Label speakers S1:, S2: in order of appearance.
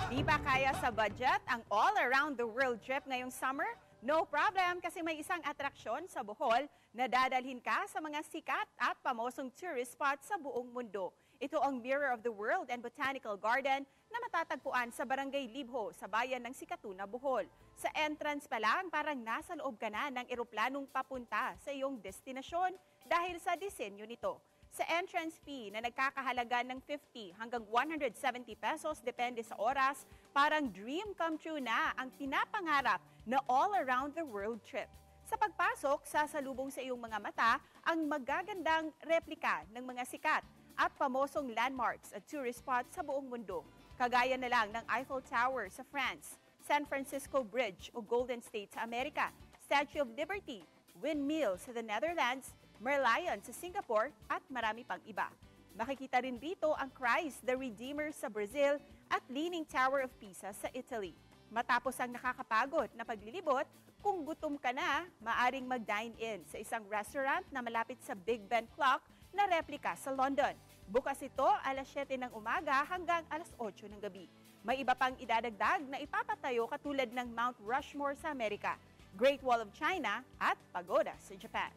S1: Di ba kaya sa budget ang all-around-the-world trip ngayong summer? No problem kasi may isang atraksyon sa Bohol na dadalhin ka sa mga sikat at pamosong tourist spots sa buong mundo. Ito ang Mirror of the World and Botanical Garden na matatagpuan sa Barangay Libho sa bayan ng Sikatuna, Bohol. Sa entrance pa lang, parang nasa loob ka na ng eroplanong papunta sa iyong destinasyon dahil sa disenyo nito. Sa entrance fee na nagkakahalaga ng 50 hanggang 170 pesos depende sa oras, parang dream come true na ang pinapangarap na all-around-the-world trip. Sa pagpasok, sasalubong sa iyong mga mata ang magagandang replika ng mga sikat at pamosong landmarks at tourist spots sa buong mundo. Kagaya na lang ng Eiffel Tower sa France, San Francisco Bridge o Golden State sa Amerika, Statue of Liberty, windmill sa the Netherlands, Merlion sa Singapore at marami pang iba. Makikita rin dito ang Christ the Redeemer sa Brazil at Leaning Tower of Pisa sa Italy. Matapos ang nakakapagod na paglilibot, kung gutom ka na, maaring mag-dine-in sa isang restaurant na malapit sa Big Ben Clock na replika sa London. Bukas ito alas 7 ng umaga hanggang alas 8 ng gabi. May iba pang idadagdag na ipapatayo katulad ng Mount Rushmore sa Amerika, Great Wall of China at Pagoda sa Japan.